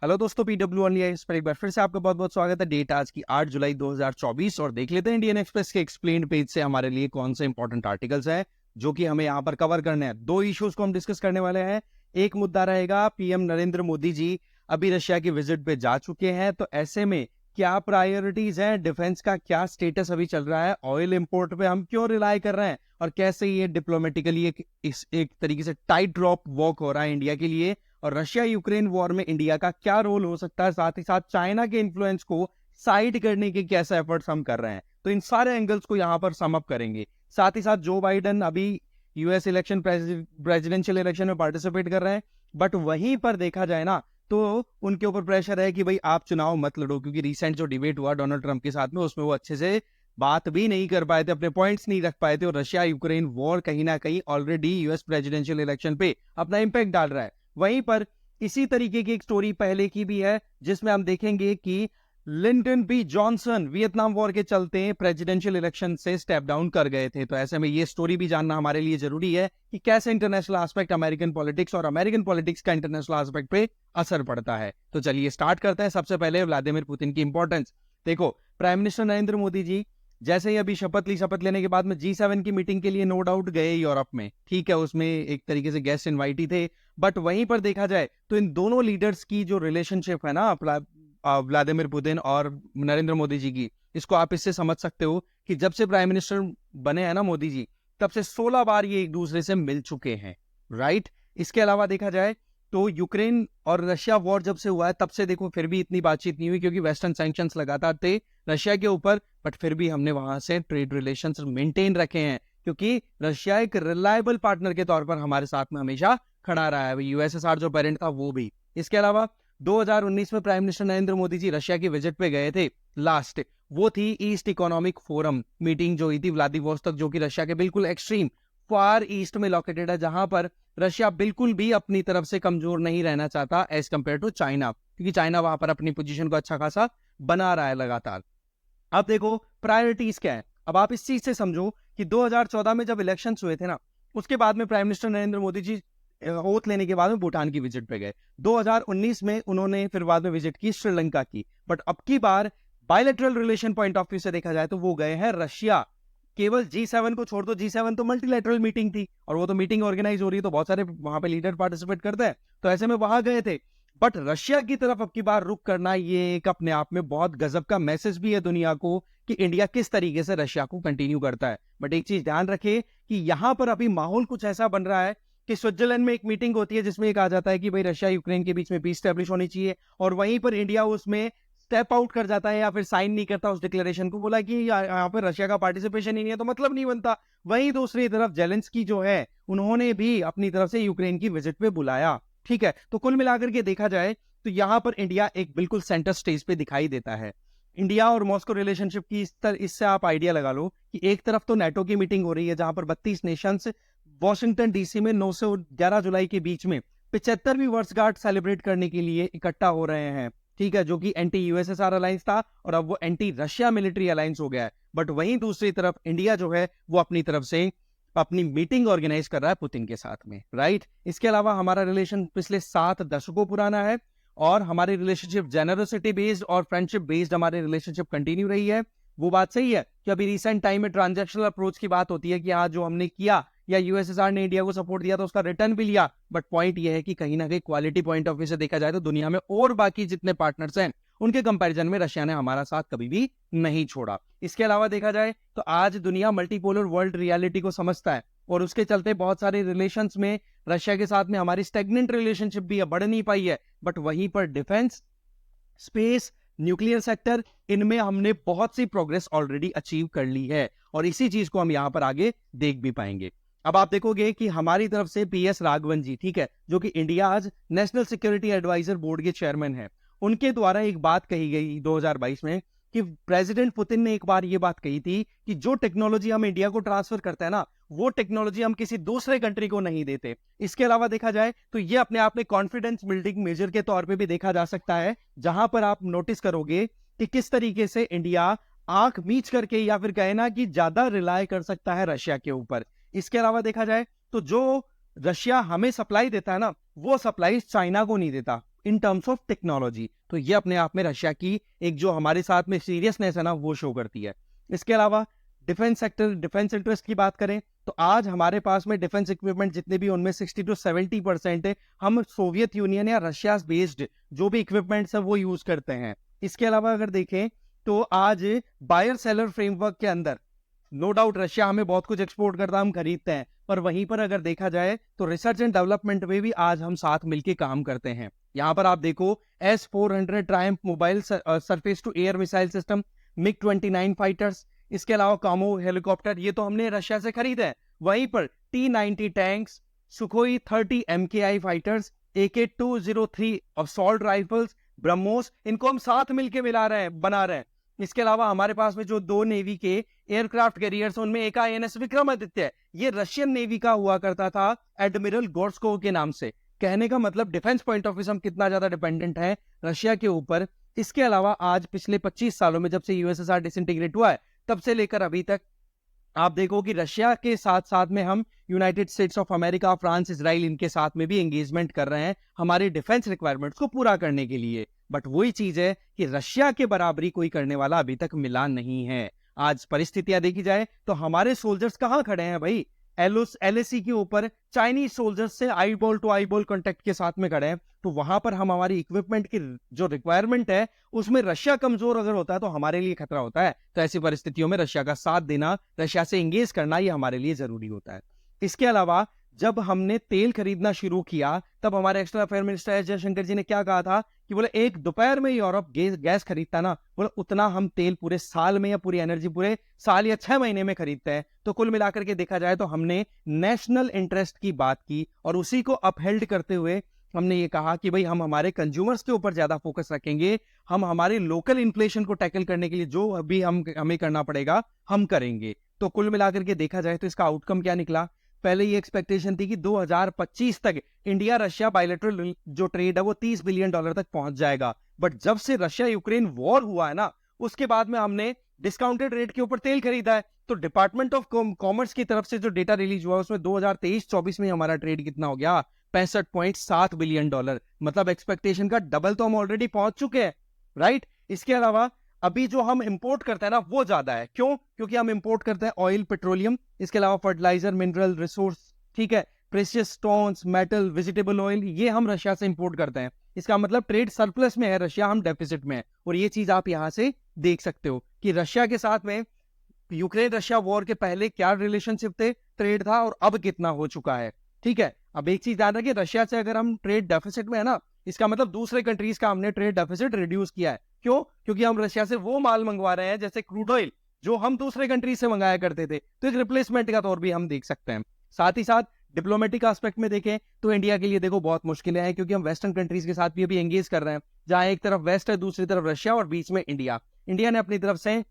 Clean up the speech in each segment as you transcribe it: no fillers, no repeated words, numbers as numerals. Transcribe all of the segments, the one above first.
Hello दोस्तों, PW only इस पर एक बार फिर से आपका बहुत बहुत स्वागत है। डेट आज की 8 जुलाई 2024 और देख लेते हैं इंडियन एक्सप्रेस के एक्सप्लेन्ड पेज से हमारे लिए कौन से इंपॉर्टेंट आर्टिकल्स हैं जो कि हमें यहाँ पर कवर करने हैं। दो इश्यूज को हम डिस्कस करने वाले हैं। एक मुद्दा रहेगा, पीएम नरेंद्र मोदी जी अभी रशिया की विजिट पे जा चुके हैं, तो ऐसे में क्या प्रायोरिटीज हैं, डिफेंस का क्या स्टेटस अभी चल रहा है, ऑयल इंपोर्ट पे हम क्यों रिलाई कर रहे हैं और कैसे ये डिप्लोमेटिकली एक तरीके से टाइट ड्रॉप वॉक हो रहा है इंडिया के लिए, और रशिया यूक्रेन वॉर में इंडिया का क्या रोल हो सकता है, साथ ही साथ चाइना के इन्फ्लुएंस को साइड करने के कैसे एफर्ट्स हम कर रहे हैं। तो इन सारे एंगल्स को यहां पर सम अप करेंगे। साथ ही साथ जो बाइडन अभी यूएस इलेक्शन प्रेसिडेंशियल इलेक्शन में पार्टिसिपेट कर रहे हैं, बट वहीं पर देखा जाए ना तो उनके ऊपर प्रेशर है कि भाई आप चुनाव मत लड़ो, क्योंकि रिसेंट जो डिबेट हुआ डोनाल्ड ट्रंप के साथ में उसमें वो अच्छे से बात भी नहीं कर पाए थे, अपने पॉइंट्स नहीं रख पाए थे, और रशिया यूक्रेन वॉर कहीं ना कहीं ऑलरेडी यूएस प्रेसिडेंशियल इलेक्शन पे अपना इंपैक्ट डाल रहा है। वहीं पर इसी तरीके की एक स्टोरी पहले की भी है जिसमें हम देखेंगे कि Lyndon B Johnson Vietnam war के चलते प्रेसिडेंशियल इलेक्शन से स्टेप डाउन कर गए थे। तो ऐसे में ये स्टोरी भी जानना हमारे लिए जरूरी है कि कैसे इंटरनेशनल एस्पेक्ट अमेरिकन पॉलिटिक्स और अमेरिकन पॉलिटिक्स का इंटरनेशनल एस्पेक्ट पे असर पड़ता है। तो चलिए स्टार्ट करते हैं। सबसे पहले व्लादिमीर पुतिन की इंपॉर्टेंस देखो। प्राइम मिनिस्टर नरेंद्र मोदी जी जैसे ही अभी शपथ लेने के बाद में G7 की मीटिंग के लिए नो डाउट गए यूरोप में, ठीक है, उसमें एक तरीके से गेस्ट इनवाइट ही थे, बट वहीं पर देखा जाए तो इन दोनों लीडर्स की जो रिलेशनशिप है ना व्लादिमीर पुतिन और नरेंद्र मोदी जी की, इसको आप इससे समझ सकते हो कि जब से प्राइम मिनिस्टर बने हैं ना मोदी जी, तब से 16 बार ये एक दूसरे से मिल चुके हैं, राइट। इसके अलावा देखा जाए तो यूक्रेन और रशिया वॉर जब से हुआ है तब से देखो फिर भी इतनी बातचीत नहीं हुई, क्योंकि वेस्टर्न सैंक्शंस लगातार थे रशिया के ऊपर, बट फिर भी हमने वहां से ट्रेड रिलेशंस मेंटेन रखे हैं, क्योंकि रशिया एक रिलायबल पार्टनर के तौर पर हमारे साथ में हमेशा खड़ा रहा है, यूएसएसआर जो पेरेंट था वो भी। इसके अलावा 2019 में prime minister Narendra Modi ji Russia की विजिट पे गए थे लास्ट, वो थी ईस्ट इकोनॉमिक फोरम मीटिंग जो हुई थी व्लादिवोस्तोक, जो कि रशिया के बिल्कुल एक्सट्रीम फार ईस्ट में लोकेटेड है, जहां पर रशिया बिल्कुल भी अपनी तरफ से कमजोर नहीं रहना चाहता एज कंपेयर टू चाइना, क्योंकि चाइना वहां पर अपनी पोजीशन को अच्छा खासा बना रहा है लगातार। अब देखो प्रायोरिटीज क्या है। अब आप इस चीज से समझो कि 2014 में जब इलेक्शंस हुए थे ना, उसके बाद में prime minister Narendra Modi ji oath लेने के बाद में भूटान की विजिट पे गए। 2019 में उन्होंने फिर बाद में विजिट की श्रीलंका की, बट अब की बार bilateral relation point of view से देखा जाए तो वो गए हैं रशिया। केवल G7 को छोड़ दो, G7 तो मल्टीलैटरल मीटिंग थी और वो तो मीटिंग ऑर्गेनाइज हो रही है तो बहुत सारे वहां पे लीडर पार्टिसिपेट करते हैं, तो ऐसे में वहां गए थे, बट रशिया की तरफ अब की बार रुक करना ये एक अपने आप में बहुत गजब का मैसेज भी है दुनिया को कि इंडिया किस तरीके से रशिया को कंटिन्यू करता है। बट एक चीज ध्यान रखे कि यहां पर अभी माहौल कुछ ऐसा बन रहा है कि स्विट्जरलैंड में एक मीटिंग होती है जिसमें एक आ जाता है कि भाई रशिया यूक्रेन के बीच में पीस स्टैब्लिश होनी चाहिए, और वहीं पर इंडिया उसमें स्टेप आउट कर जाता है या फिर साइन नहीं करता उस डिक्लेरेशन को, बोला कि यहाँ पर रशिया का पार्टिसिपेशन ही नहीं है तो मतलब नहीं बनता। वहीं दूसरी तरफ जेलेंस्की जो है उन्होंने भी अपनी तरफ से यूक्रेन की विजिट पे बुलाया, ठीक है। तो कुल मिलाकर के देखा जाए तो यहां पर इंडिया एक बिल्कुल सेंटर स्टेज पे दिखाई देता है। इंडिया और मॉस्को रिलेशनशिप की इससे आप आइडिया लगा लो कि एक तरफ तो नेटो की मीटिंग हो रही है जहां पर 32 नेशंस वॉशिंगटन डीसी में 9 से 11 जुलाई के बीच में 75वीं वर्षगांठ सेलिब्रेट करने के लिए इकट्ठा हो रहे हैं, ठीक है, जो कि एंटी यूएसएसआर अलायंस था और अब वो एंटी रशिया मिलिट्री अलायंस हो गया है। बट वहीं दूसरी तरफ इंडिया जो है वो अपनी तरफ से अपनी मीटिंग ऑर्गेनाइज कर रहा है पुतिन के साथ में, राइट। इसके अलावा हमारा रिलेशन पिछले 7 दशकों पुराना है और हमारी रिलेशनशिप जेनरोसिटी बेस्ड और फ्रेंडशिप बेस्ड हमारी रिलेशनशिप कंटिन्यू रही है। वो बात सही है कि अभी रिसेंट टाइम में ट्रांजैक्शनल अप्रोच की बात होती है कि हाँ जो हमने किया या यूएसएसआर ने इंडिया को सपोर्ट दिया तो उसका रिटर्न भी लिया, बट पॉइंट ये है कि कहीं ना कहीं क्वालिटी पॉइंट ऑफ व्यू से देखा जाए तो दुनिया में और बाकी जितने पार्टनर्स हैं उनके कंपैरिजन में रशिया ने हमारा साथ कभी भी नहीं छोड़ा। इसके अलावा देखा जाए तो आज दुनिया मल्टीपोलर वर्ल्ड रियलिटी को समझता है और उसके चलते बहुत सारे रिलेशंस में रशिया के साथ में हमारी स्टेगनेंट रिलेशनशिप भी है, बढ़ नहीं पाई है, बट वहीं पर डिफेंस, स्पेस, न्यूक्लियर सेक्टर, इनमें हमने बहुत सी प्रोग्रेस ऑलरेडी अचीव कर ली है और इसी चीज को हम यहां पर आगे देख भी पाएंगे। अब आप देखोगे कि हमारी तरफ से PS राघवन जी, ठीक है, जो कि इंडिया आज नेशनल सिक्योरिटी एडवाइजर बोर्ड के चेयरमैन है, उनके द्वारा एक बात कही गई 2022 में कि प्रेसिडेंट पुतिन ने एक बार ये बात कही थी कि जो टेक्नोलॉजी हम इंडिया को ट्रांसफर करते हैं ना, वो टेक्नोलॉजी हम किसी दूसरे कंट्री को नहीं देते। इसके अलावा देखा जाए तो ये अपने आप में कॉन्फिडेंस बिल्डिंग मेजर के तौर पे भी देखा जा सकता है, जहां पर आप नोटिस करोगे कि किस तरीके से इंडिया आंख मीच करके या फिर कहे ना कि ज्यादा रिलाय कर सकता है रशिया के ऊपर। इसके अलावा देखा जाए तो जो रशिया हमें सप्लाई देता है ना, वो सप्लाईज चाइना को नहीं देता इन टर्म्स ऑफ टेक्नोलॉजी। तो ये अपने आप में रशिया की एक जो हमारे साथ में सीरियसनेस है ना वो शो करती है। इसके अलावा डिफेंस सेक्टर, डिफेंस इंटरेस्ट की बात करें तो आज हमारे पास में डिफेंस इक्विपमेंट जितने भी उनमें 60 to 70% है हम सोवियत यूनियन या रशिया बेस्ड जो भी इक्विपमेंट्स है वो यूज करते हैं। इसके अलावा अगर देखें तो आज बायर सेलर फ्रेमवर्क के अंदर नो डाउट रशिया हमें बहुत कुछ एक्सपोर्ट करता है, हम खरीदते हैं, पर वहीं पर अगर देखा जाए तो रिसर्च एंड डेवलपमेंट में भी आज हम साथ मिलकर काम करते हैं। यहां पर आप देखो S-400 Triumf mobile surface to air missile system, MiG-29 fighters, इसके अलावा कामो हेलीकॉप्टर, ये तो हमने रशिया से खरीदे हैं। वहीं पर T-90 tanks, Sukhoi 30 MKI fighters, AK-203 assault rifles, BrahMos, इनको हम साथ मिलकर मिला रहे हैं, बना रहे हैं। इसके अलावा हमारे पास में जो 2 नेवी के एयरक्राफ्ट कैरियर्स उनमें एक INS विक्रमादित्य है, ये रशियन नेवी का हुआ करता था एडमिरल गोर्स्कोव के नाम से। कहने का मतलब डिफेंस पॉइंट ऑफ व्यू से हम कितना ज्यादा डिपेंडेंट है रशिया के ऊपर। इसके अलावा आज पिछले 25 सालों में जब से यूएसएसआर डिसइंटीग्रेट हुआ है तब से लेकर अभी तक आप देखो कि रशिया के साथ साथ में हम United states of America, France, Israel, इनके साथ में भी एंगेजमेंट कर रहे हैं हमारे डिफेंस रिक्वायरमेंट्स को पूरा करने के लिए। बट वही चीज है कि रशिया के बराबरी कोई करने वाला अभी तक मिला नहीं है। आज परिस्थितियां देखी जाए तो हमारे सोल्जर्स कहां खड़े हैं भाई, LAC के ऊपर चाइनीज सोल्जर्स से eyeball to eyeball contact के साथ में खड़े हैं। तो वहां पर हम हमारी इक्विपमेंट की जो रिक्वायरमेंट है उसमें रशिया कमजोर अगर होता है तो हमारे लिए खतरा होता है। तो ऐसी परिस्थितियों में रशिया का साथ देना, रशिया से एंगेज करना ये हमारे लिए जरूरी होता है। इसके अलावा जब हमने तेल खरीदना शुरू किया तब हमारे external affair minister S Jaishankar ji ने क्या कहा था कि बोले एक दोपहर में यूरोप गैस खरीदता ना, बोले उतना हम तेल पूरे साल में या पूरी एनर्जी पूरे साल या 6 महीने में खरीदते हैं। तो कुल मिलाकर के देखा जाए तो हमने नेशनल इंटरेस्ट की बात की और उसी को अपहेल्ड करते हुए हमने ये कहा कि भाई हम हमारे कंज्यूमर्स के ऊपर ज्यादा फोकस रखेंगे, हम हमारे लोकल इन्फ्लेशन को टैकल करने के लिए जो अभी हमें करना पड़ेगा हम करेंगे। तो कुल मिलाकर के देखा जाए तो इसका आउटकम क्या निकला। पहले ये एक्सपेक्टेशन थी कि 2025 तक इंडिया रशिया बायलैटरल जो ट्रेड है वो $30 बिलियन तक पहुंच जाएगा। बट जब से रशिया यूक्रेन वॉर हुआ है ना उसके बाद में हमने डिस्काउंटेड रेट के ऊपर तेल खरीदा है। तो डिपार्टमेंट ऑफ कॉमर्स की तरफ से जो डेटा रिलीज हुआ उसमें 2023-24 में हमारा ट्रेड कितना हो गया, $65.7 बिलियन। मतलब एक्सपेक्टेशन का डबल तो हम ऑलरेडी पहुंच चुके हैं, राइट। इसके अलावा अभी जो हम इंपोर्ट करते हैं ना वो ज्यादा है। क्यों? क्योंकि हम इंपोर्ट करते हैं ऑयल, पेट्रोलियम, इसके अलावा फर्टिलाइजर, मिनरल रिसोर्स, ठीक है, precious stones, metal, vegetable oil, ये हम रशिया से इंपोर्ट करते हैं। इसका मतलब ट्रेड सरप्लस में है रशिया, हम डेफिसिट में है। और ये चीज आप यहां से देख सकते हो कि रशिया के साथ में यूक्रेन रशिया वॉर के पहले क्या रिलेशनशिप थे, ट्रेड था, और अब कितना हो चुका है, ठीक है। अब एक चीज ध्यान रखिए, रशिया से अगर हम ट्रेड डेफिसिट में है ना, इसका मतलब दूसरे कंट्रीज का हमने ट्रेड डेफिसिट रिड्यूस किया है। क्यों? क्योंकि हम रशिया से वो माल मंगवा रहे हैं जैसे क्रूड ऑयल जो हम दूसरे कंट्रीज से मंगाया करते थे। तो एक रिप्लेसमेंट का तौर भी हम देख सकते हैं। साथ ही साथ डिप्लोमेटिक एस्पेक्ट में देखें तो इंडिया के लिए देखो बहुत मुश्किलें हैं, क्योंकि हम वेस्टर्न कंट्रीज के साथ भी अभी एंगेज कर रहे हैं, जहां एक तरफ वेस्ट है, दूसरी तरफ रशिया और बीच में इंडिया। इंडिया ने अपनी तरफ से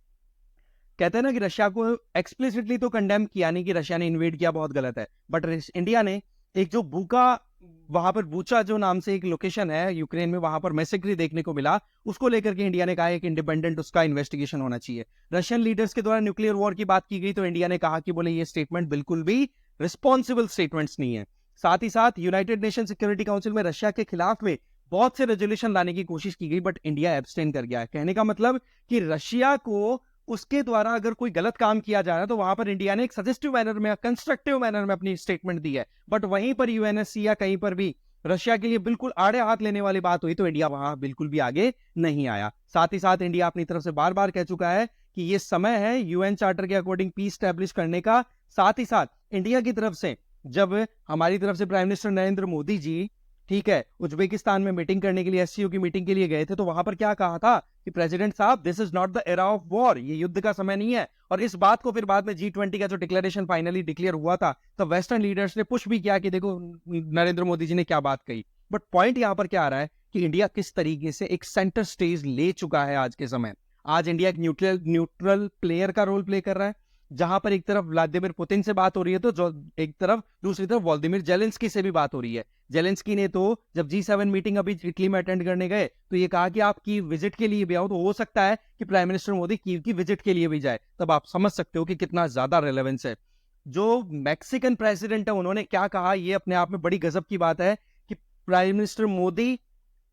कहते हैं ना कि रशिया को एक्सप्लिसिटली तो कंडेम किया नहीं कि रशिया ने इन्वेड किया, बहुत गलत है, बट इंडिया ने एक जो बुका, वहां पर बूचा जो नाम से एक लोकेशन है यूक्रेन में, वहां पर मैसेक्री देखने को मिला, उसको लेकर के इंडिया ने कहा एक इंडिपेंडेंट उसका इन्वेस्टिगेशन होना चाहिए। रशियन लीडर्स के द्वारा न्यूक्लियर वॉर की बात की गई तो इंडिया ने कहा कि बोले ये स्टेटमेंट बिल्कुल भी रिस्पॉन्सिबल स्टेटमेंट्स नहीं है। साथ ही साथ यूनाइटेड नेशन सिक्योरिटी काउंसिल में रशिया के खिलाफ में बहुत से रेजोल्यूशन लाने की कोशिश की गई, बट इंडिया एब्सटेन कर गया है। कहने का मतलब कि रशिया को उसके द्वारा अगर कोई गलत काम किया जा रहा है तो वहां पर इंडिया ने एक सजेस्टिव मैनर में, कंस्ट्रक्टिव मैनर में अपनी स्टेटमेंट दी है। बट वहीं पर यूएनएससी या कहीं पर भी रशिया के लिए बिल्कुल आड़े हाथ लेने वाली बात हुई तो इंडिया वहां बिल्कुल भी आगे नहीं आया। साथ ही साथ इंडिया अपनी तरफ से बार बार कह चुका है कि ये समय है यूएन चार्टर के अकॉर्डिंग पीस स्टैब्लिश करने का। साथ ही साथ इंडिया की तरफ से जब हमारी तरफ से प्राइम मिनिस्टर नरेंद्र मोदी जी, ठीक है, उज्बेकिस्तान में मीटिंग करने के लिए, एससीओ की मीटिंग के लिए गए थे, तो वहां पर क्या कहा था कि प्रेसिडेंट साहब this is not the era of war, ये युद्ध का समय नहीं है। और इस बात को फिर बाद में G20 का जो डिक्लेरेशन फाइनली डिक्लेयर हुआ था तो वेस्टर्न लीडर्स ने पुश भी किया कि देखो नरेंद्र मोदी जी ने क्या बात कही। बट पॉइंट यहां पर क्या आ रहा है कि इंडिया किस तरीके से एक सेंटर स्टेज ले चुका है आज के समय। आज इंडिया एक न्यूट्रल प्लेयर का रोल प्ले कर रहा है, जहां पर एक तरफ व्लादिमीर पुतिन से बात हो रही है तो जो एक तरफ दूसरी तरफ व्लादिमीर जेलेंस्की से भी बात हो रही है। जेलेंस्की ने तो जब G7 मीटिंग अभी इटली में अटेंड करने गए तो ये कहा कि आप की विजिट के लिए भी आओ, तो हो सकता है कि प्राइम मिनिस्टर मोदी कीव की विजिट के लिए भी जाए। तब आप समझ सकते हो कि कितना ज्यादा रेलेवेंस है। जो मैक्सिकन प्रेसिडेंट है उन्होंने क्या कहा, ये अपने आप में बड़ी गजब की बात है कि prime minister Modi,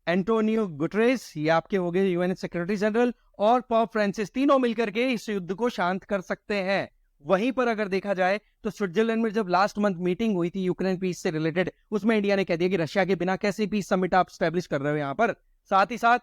Antonio Guterres, ये आपके हो गए यूएन सेक्रेटरी जनरल, और पोप फ्रांसिस, तीनों मिलकर के इस युद्ध को शांत कर सकते हैं। वहीं पर अगर देखा जाए तो स्विट्जरलैंड में जब लास्ट मंथ मीटिंग हुई थी यूक्रेन पीस से रिलेटेड, उसमें इंडिया ने कह दिया कि रशिया के बिना कैसे पीस समिट आप स्टैब्लिश कर रहे हो यहाँ पर। साथ ही साथ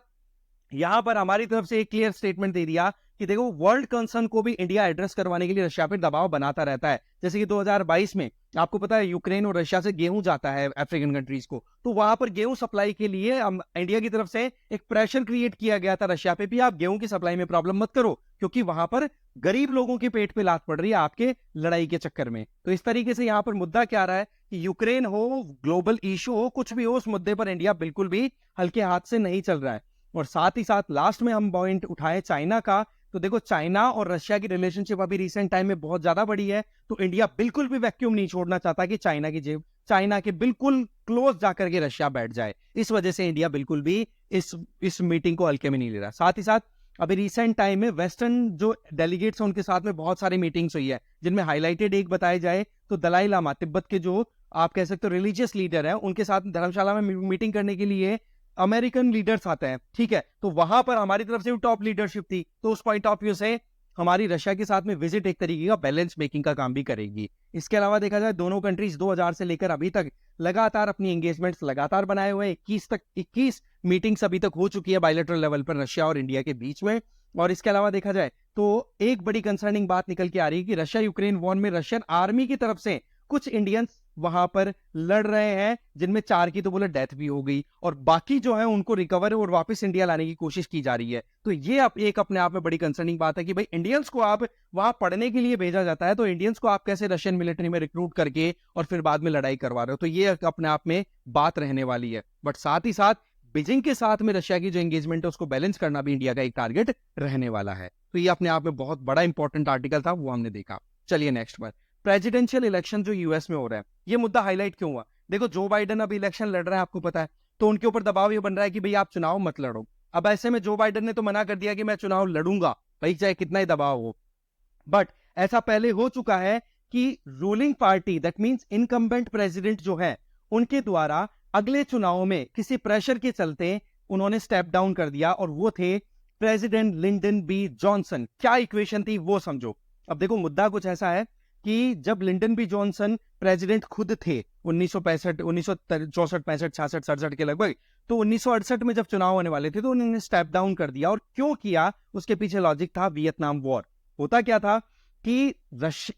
यहां पर हमारी तरफ से एक क्लियर स्टेटमेंट दे दिया कि देखो वर्ल्ड कंसर्न को भी इंडिया एड्रेस करवाने के लिए रशिया पर दबाव बनाता रहता है। जैसे कि 2022 में आपको पता है यूक्रेन और रशिया से गेहूं जाता है अफ्रीकन कंट्रीज को, तो वहां पर गेहूं सप्लाई के लिए इंडिया की तरफ से एक प्रेशर क्रिएट किया गया था रशिया पे भी, आप गेहूं की सप्लाई में प्रॉब्लम मत करो, क्योंकि वहां पर गरीब लोगों के पेट पे लात पड़ रही है आपके लड़ाई के चक्कर में। तो इस तरीके से यहाँ पर मुद्दा क्या रहा है कि यूक्रेन हो, ग्लोबल इशू हो, कुछ भी हो, उस मुद्दे पर इंडिया बिल्कुल भी हल्के हाथ से नहीं चल रहा है। और साथ ही साथ लास्ट में हम पॉइंट उठाए चाइना का, तो देखो चाइना और रशिया की रिलेशनशिप अभी रिसेंट टाइम में बहुत ज्यादा बढ़ी है, तो इंडिया बिल्कुल भी वैक्यूम नहीं छोड़ना चाहता कि चाइना के बिल्कुल क्लोज जाकर के रशिया बैठ जाए। इस वजह से इंडिया बिल्कुल भी इस मीटिंग को हल्के में नहीं ले रहा। साथ ही साथ अभी रिसेंट टाइम में वेस्टर्न जो डेलीगेट्स हैं उनके साथ में बहुत सारी मीटिंग्स हुई है, जिनमें हाईलाइटेड एक बताया जाए तो दलाई लामा, तिब्बत के जो आप कह सकते हो रिलीजियस लीडर है, उनके साथ धर्मशाला में मीटिंग करने के लिए अमेरिकन लीडर्स आते हैं, ठीक है। तो वहां पर हमारी तरफ से भी टॉप लीडरशिप थी, तो उस पॉइंट ऑफ व्यू से हमारी रशिया के साथ में विजिट एक तरीके का बैलेंस मेकिंग का काम भी करेगी। इसके अलावा देखा जाए दोनों कंट्रीज 2000 से लेकर अभी तक लगातार अपनी एंगेजमेंट्स लगातार बनाए हुए, 21 मीटिंग्स अभी तक हो चुकी है बायलैटरल लेवल पर रशिया और इंडिया के बीच में। और इसके अलावा देखा जाए तो एक बड़ी कंसर्निंग बात निकल के आ रही है कि रशिया यूक्रेन वॉर में रशियन आर्मी की तरफ से कुछ इंडियंस वहां पर लड़ रहे हैं, जिनमें 4 की तो बोले डेथ भी हो गई, और बाकी जो है उनको रिकवर और वापस इंडिया लाने की कोशिश की जा रही है। तो ये एक अपने आप में बड़ी कंसर्निंग बात है कि भाई इंडियंस को आप वहां पढ़ने के लिए भेजा जाता है, तो इंडियंस को आप कैसे रशियन मिलिट्री में रिक्रूट करके और फिर बाद में लड़ाई करवा रहे हो, तो ये अपने आप में बात रहने वाली है। बट साथ ही साथ बीजिंग के साथ में रशिया की जो एंगेजमेंट है उसको बैलेंस करना भी इंडिया का एक टारगेट रहने वाला है। तो ये अपने आप में बहुत बड़ा इंपॉर्टेंट आर्टिकल था, वो हमने देखा। चलिए नेक्स्ट पर, प्रेसिडेंशियल इलेक्शन जो यूएस में हो रहा है, ये मुद्दा हाईलाइट क्यों हुआ? देखो जो बाइडेन अब इलेक्शन लड़ रहा है आपको पता है, तो उनके ऊपर दबाव ये बन रहा है कि भाई आप चुनाव मत लड़ो। अब ऐसे में जो बाइडेन ने तो मना कर दिया कि मैं चुनाव लड़ूंगा, भाई चाहे कितना ही दबाव हो। बट ऐसा पहले हो चुका है कि ruling party, that means incumbent president जो है, उनके द्वारा अगले चुनाव में किसी प्रेशर के चलते उन्होंने स्टेप डाउन कर दिया, और वो थे प्रेसिडेंट लिंडन बी जॉनसन। क्या इक्वेशन थी वो समझो। अब देखो मुद्दा कुछ ऐसा है कि जब लिंडन बी जॉनसन प्रेसिडेंट खुद थे 1965, 1964, 65, 66, 67 के लगभग, तो 1968 में जब चुनाव होने वाले थे तो उन्होंने स्टेप डाउन कर दिया। और क्यों किया, उसके पीछे लॉजिक था वियतनाम वॉर। होता क्या था कि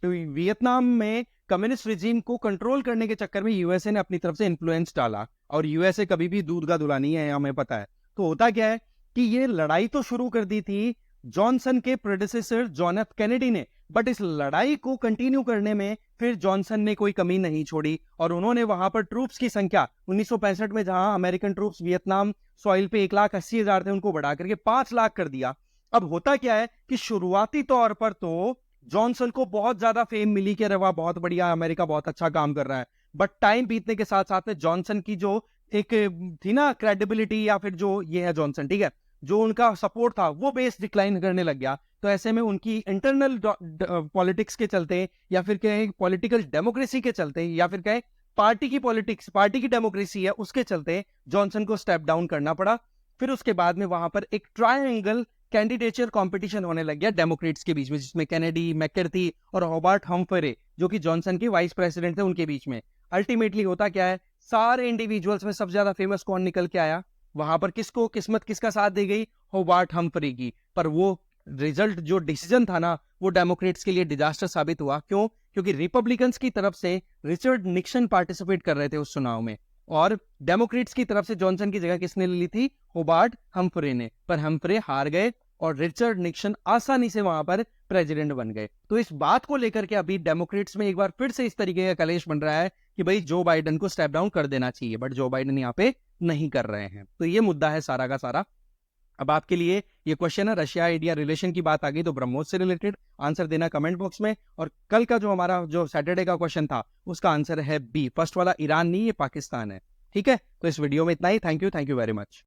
वियतनाम में कम्युनिस्ट रिजीम को कंट्रोल करने के चक्कर में यूएसए ने अपनी तरफ से इन्फ्लुएंस डाला, और यूएसए कभी भी दूध का धुला नहीं है, हमें पता है। तो होता क्या है कि ये लड़ाई तो शुरू कर दी थी जॉनसन के प्रेडेसेसर जॉन एफ कैनेडी ने, बट इस लड़ाई को कंटिन्यू करने में फिर जॉनसन ने कोई कमी नहीं छोड़ी, और उन्होंने वहां पर ट्रूप्स की संख्या 1965 में जहां अमेरिकन ट्रूप्स वियतनाम सॉइल पे 1,80,000 थे, उनको बढ़ा करके 5 लाख कर दिया। अब होता क्या है कि शुरुआती तौर पर तो जॉनसन को बहुत ज्यादा फेम मिली कि अरे वाह बहुत बढ़िया, अमेरिका बहुत अच्छा काम कर रहा है। बट टाइम बीतने के साथ साथ में जॉनसन की जो एक थी ना क्रेडिबिलिटी, या फिर जो ये है जॉनसन, ठीक है, जो उनका सपोर्ट था वो बेस डिक्लाइन करने लग गया। तो ऐसे में उनकी इंटरनल पॉलिटिक्स के चलते, या फिर कहें पॉलिटिकल डेमोक्रेसी के चलते, या फिर कहें पार्टी की पॉलिटिक्स, पार्टी की डेमोक्रेसी है उसके चलते जॉनसन को स्टेप डाउन करना पड़ा। फिर उसके बाद में वहां पर एक ट्रायंगल कैंडिडेचर कंपटीशन होने लग गया डेमोक्रेट्स के बीच में, जिसमें कैनेडी, मैककार्थी और हॉबर्ट हम्फ्रे जो कि जॉनसन के वाइस प्रेसिडेंट थे, उनके बीच में। अल्टीमेटली होता क्या है, सारे इंडिविजुअल्स में सबसे ज्यादा फेमस कौन निकल के आया वहां पर? किसको किस्मत किसका साथ दे गई? हॉबर्ट हम्फ्रे की। पर वो रिजल्ट, जो डिसीजन था ना, वो डेमोक्रेट्स के लिए डिजास्टर साबित हुआ। क्यों? क्योंकि रिपब्लिकन्स की तरफ से रिचर्ड निक्सन पार्टिसिपेट कर रहे थे उस चुनाव में, और डेमोक्रेट्स की तरफ से जॉनसन की जगह किसने ली थी? हॉबर्ट हम्फ्रे ने। पर हम्फ्रे हार गए और रिचर्ड निक्सन आसानी से वहां पर प्रेसिडेंट बन गए। तो इस बात को लेकर के अभी डेमोक्रेट्स में एक बार फिर से इस तरीके का कलेश बन रहा है कि भाई जो बाइडेन को स्टेप डाउन कर देना चाहिए, बट जो बाइडेन यहाँ पे नहीं कर रहे हैं। तो ये मुद्दा है सारा का सारा। अब आपके लिए ये क्वेश्चन है, रशिया इंडिया रिलेशन की बात आ गई तो ब्रह्मोस से रिलेटेड आंसर देना कमेंट बॉक्स में। और कल का जो हमारा जो सैटरडे का क्वेश्चन था उसका आंसर है बी, फर्स्ट वाला ईरान नहीं, ये पाकिस्तान है। ठीक है, तो इस वीडियो में इतना ही। Thank you very much.